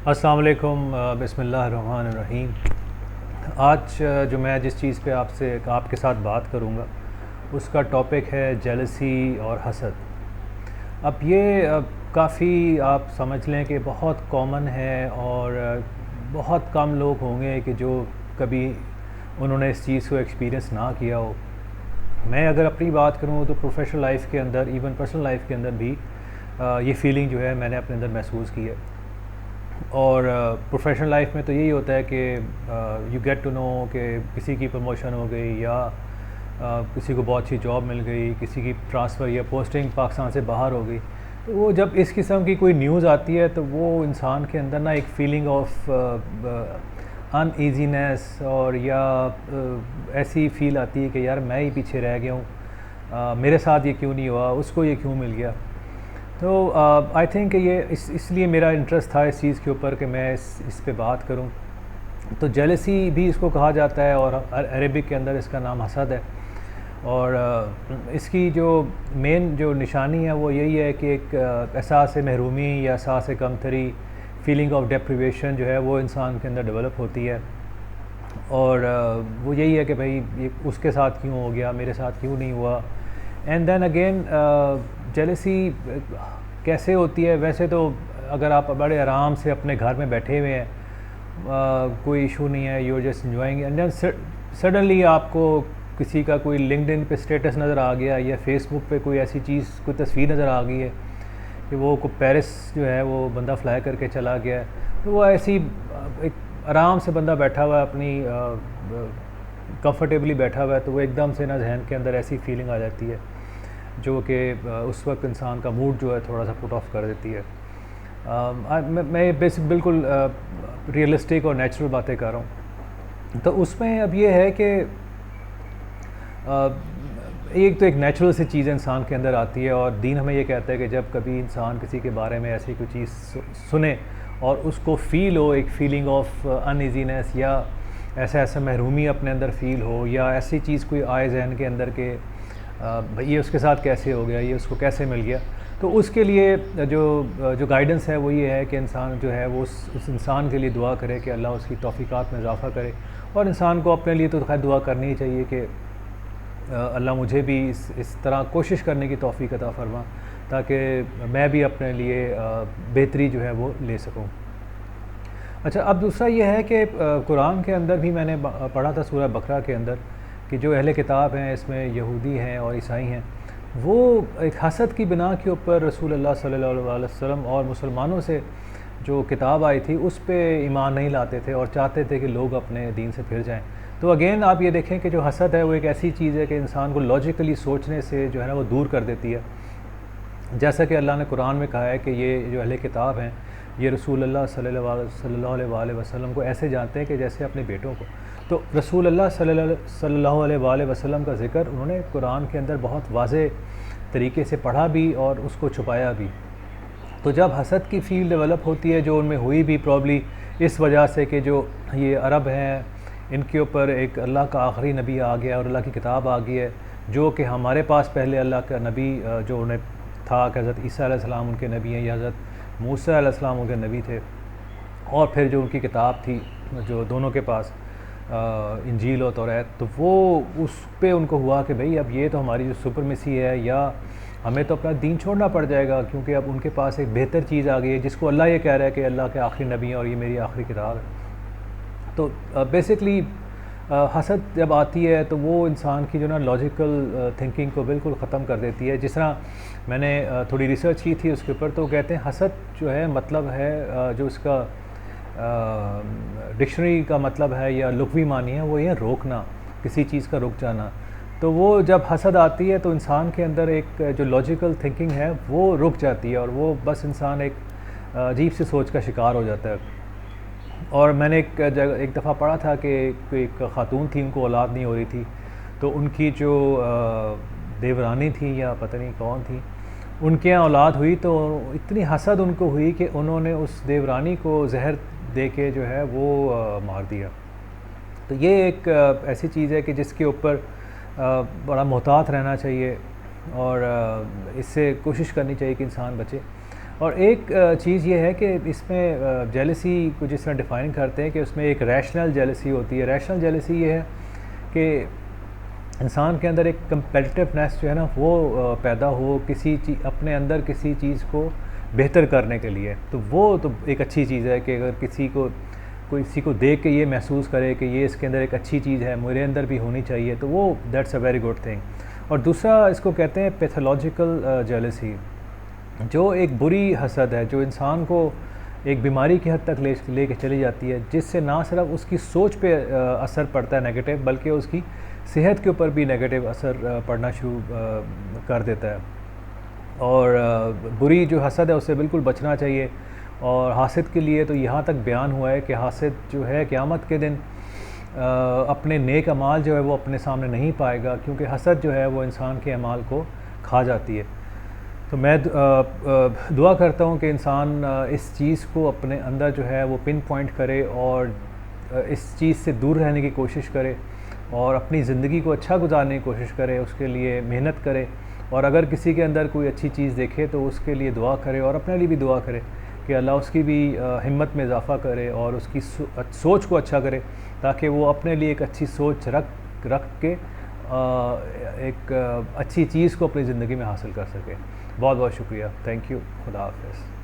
अस्सलाम वालेकुम। बिस्मिल्लाहिर्रहमानिर्रहीम। आज जो मैं जिस चीज़ पे आपके साथ बात करूँगा उसका टॉपिक है जेलसी और हसद। अब ये काफ़ी आप समझ लें कि बहुत कॉमन है और बहुत कम लोग होंगे कि जो कभी उन्होंने इस चीज़ को एक्सपीरियंस ना किया हो। मैं अगर अपनी बात करूँ तो प्रोफेशनल लाइफ के अंदर, इवन पर्सनल लाइफ के अंदर भी ये फीलिंग जो है मैंने अपने अंदर महसूस की है। और प्रोफेशनल लाइफ में तो यही होता है कि यू गेट टू नो कि किसी की प्रमोशन हो गई या किसी को बहुत अच्छी जॉब मिल गई, किसी की ट्रांसफ़र या पोस्टिंग पाकिस्तान से बाहर हो गई। तो वो जब इस किस्म की कोई न्यूज़ आती है तो वो इंसान के अंदर ना एक फ़ीलिंग ऑफ अनईजीनेस और या ऐसी फ़ील आती है कि यार मैं ही पीछे रह गया हूँ, मेरे साथ ये क्यों नहीं हुआ, उसको ये क्यों मिल गया। तो आई थिंक ये इसलिए मेरा इंटरेस्ट था इस चीज़ के ऊपर कि मैं इस पे बात करूं। तो जेलसी भी इसको कहा जाता है और अरेबिक के अंदर इसका नाम हसद है। और इसकी जो मेन जो निशानी है वो यही है कि एक एहसास महरूमी या एहसास कमतरी, फीलिंग ऑफ डेप्रिवेशन जो है वो इंसान के अंदर डेवलप होती है। और वो यही है कि भाई ये उसके साथ क्यों हो गया, मेरे साथ क्यों नहीं हुआ। एंड देन अगेन जेलसी कैसे होती है? वैसे तो अगर आप बड़े आराम से अपने घर में बैठे हुए हैं, कोई इशू नहीं है, you are just enjoying, and then suddenly आपको किसी का कोई लिंक्डइन पे स्टेटस नज़र आ गया या फेसबुक पे कोई ऐसी चीज़, कोई तस्वीर नज़र आ गई है कि वो को पेरिस जो है वो बंदा फ्लाई करके चला गया है। तो वो ऐसी एक आराम से बंदा बैठा हुआ है, अपनी कंफर्टेबली बैठा हुआ है, तो वो एकदम से ना जहन के अंदर ऐसी फीलिंग आ जाती है जो कि उस वक्त इंसान का मूड जो है थोड़ा सा पुट ऑफ कर देती है। मैं बिल्कुल रियलिस्टिक और नेचुरल बातें कर रहा हूँ। तो उसमें अब ये है कि एक तो एक नेचुरल सी चीज़ इंसान के अंदर आती है और दीन हमें ये कहता है कि जब कभी इंसान किसी के बारे में ऐसी कोई चीज़ सुने और उसको फ़ील हो, एक फ़ीलिंग ऑफ अनईजीनेस या ऐसा महरूमी अपने अंदर फ़ील हो, या ऐसी चीज़ कोई आए जहन के अंदर के भाई ये उसके साथ कैसे हो गया, ये उसको कैसे मिल गया। तो उसके लिए जो गाइडेंस है वो ये है कि इंसान जो है वो उस इंसान के लिए दुआ करे कि अल्लाह उसकी तौफ़ीक़ात में इजाफ़ा करे। और इंसान को अपने लिए तो खैर दुआ करनी ही चाहिए कि अल्लाह मुझे भी इस तरह कोशिश करने की तौफ़ीक़ अता फ़रमा ताकि मैं भी अपने लिए बेहतरी जो है वो ले सकूँ। अच्छा, अब दूसरा ये है कि कुरान के अंदर भी मैंने पढ़ा था सूरह बकरा के अंदर कि जो अहले किताब हैं, इसमें यहूदी हैं और ईसाई हैं, वो एक हसद की बिना के ऊपर रसूलुल्लाह सल्लल्लाहु अलैहि वसल्लम और मुसलमानों से जो किताब आई थी उस पे ईमान नहीं लाते थे और चाहते थे कि लोग अपने दीन से फिर जाएं। तो अगेन आप ये देखें कि जो हसद है वो एक ऐसी चीज़ है कि इंसान को लॉजिकली सोचने से जो है ना वो दूर कर देती है। जैसा कि अल्लाह ने कुरान में कहा है कि ये जो अहले किताब हैं ये रसूलुल्लाह सल्लल्लाहु अलैहि वसल्लम को ऐसे जानते हैं कि जैसे अपने बेटों को। तो रसूलुल्लाह सल्लल्लाहु अलैहि वसल्लम का ज़िक्र उन्होंने कुरान के अंदर बहुत वाज़े तरीके से पढ़ा भी और उसको छुपाया भी। तो जब हसद की फ़ील डेवलप होती है, जो उनमें हुई भी प्रॉब्ली इस वजह से कि जो ये अरब हैं इनके ऊपर एक अल्लाह का आखिरी नबी आ गया और अल्लाह की किताब आ गई है, जो कि हमारे पास पहले अल्लाह का नबी जो उन्हें था कि हज़रत ईसा अलैहिस्सलाम उनके नबी हैं या हज़रत मूसा अलैहिस्सलाम उनके नबी थे, और फिर जो उनकी किताब थी जो दोनों के पास इंजील और तौरात, तो वो उस पे उनको हुआ कि भाई अब ये तो हमारी जो सुपरमेसी है या हमें तो अपना दीन छोड़ना पड़ जाएगा, क्योंकि अब उनके पास एक बेहतर चीज़ आ गई है जिसको अल्लाह ये कह रहा है कि अल्लाह के आखिरी नबी हैं और ये मेरी आखिरी किताब है। तो बेसिकली हसद जब आती है तो वो इंसान की जो ना लॉजिकल थिंकिंग को बिल्कुल ख़त्म कर देती है। जिस तरह मैंने थोड़ी रिसर्च की थी उसके ऊपर, तो कहते हैं हसद जो है मतलब है जो इसका डिक्शनरी का मतलब है या लुग़वी मानी है वो ये रोकना, किसी चीज़ का रुक जाना। तो वो जब हसद आती है तो इंसान के अंदर एक जो लॉजिकल थिंकिंग है वो रुक जाती है और वो बस इंसान एक अजीब सी सोच का शिकार हो जाता है। और मैंने एक दफ़ा पढ़ा था कि एक ख़ातून थी, उनको औलाद नहीं हो रही थी, तो उनकी जो देवरानी थी या पता नहीं कौन थी, उनके यहाँ औलाद हुई तो इतनी हसद उनको हुई कि उन्होंने उस देवरानी को जहर दे के जो है वो मार दिया। तो ये एक ऐसी चीज़ है कि जिसके ऊपर बड़ा मोहतात रहना चाहिए और इससे कोशिश करनी चाहिए कि इंसान बचे। और एक चीज़ ये है कि इसमें जेलसी को जिस तरह डिफ़ाइन करते हैं कि उसमें एक रैशनल जेलसी होती है। रैशनल जेलसी ये है कि इंसान के अंदर एक कंपेटिटिवनेस जो है ना वो पैदा हो किसी चीज़ अपने अंदर किसी चीज़ को बेहतर करने के लिए, तो वो तो एक अच्छी चीज़ है कि अगर किसी को देख के ये महसूस करे कि ये इसके अंदर एक अच्छी चीज़ है, मेरे अंदर भी होनी चाहिए, तो वो that's a very good thing. और दूसरा इसको कहते हैं पैथोलॉजिकल जेलसी, जो एक बुरी हसद है जो इंसान को एक बीमारी की हद तक लेके चली जाती है, जिससे ना सिर्फ उसकी सोच पे असर पड़ता है नेगेटिव, बल्कि उसकी सेहत के ऊपर भी नेगेटिव असर पड़ना शुरू कर देता है। और बुरी जो हसद है उससे बिल्कुल बचना चाहिए। और हासिद के लिए तो यहाँ तक बयान हुआ है कि हासिद जो है क़यामत के दिन अपने नेक अमाल जो है वो अपने सामने नहीं पाएगा, क्योंकि हसद जो है वो इंसान के अमाल को खा जाती है। तो मैं दुआ करता हूँ कि इंसान इस चीज़ को अपने अंदर जो है वो पिन पॉइंट करे और इस चीज़ से दूर रहने की कोशिश करे और अपनी ज़िंदगी को अच्छा गुजारने की कोशिश करे, उसके लिए मेहनत करे। और अगर किसी के अंदर कोई अच्छी चीज़ देखे तो उसके लिए दुआ करे और अपने लिए भी दुआ करे कि अल्लाह उसकी भी हिम्मत में इजाफ़ा करे और उसकी सोच को अच्छा करे, ताकि वो अपने लिए एक अच्छी सोच रख के एक अच्छी चीज़ को अपनी ज़िंदगी में हासिल कर सके। बहुत बहुत शुक्रिया, थैंक यू, खुदा हाफ़िज़।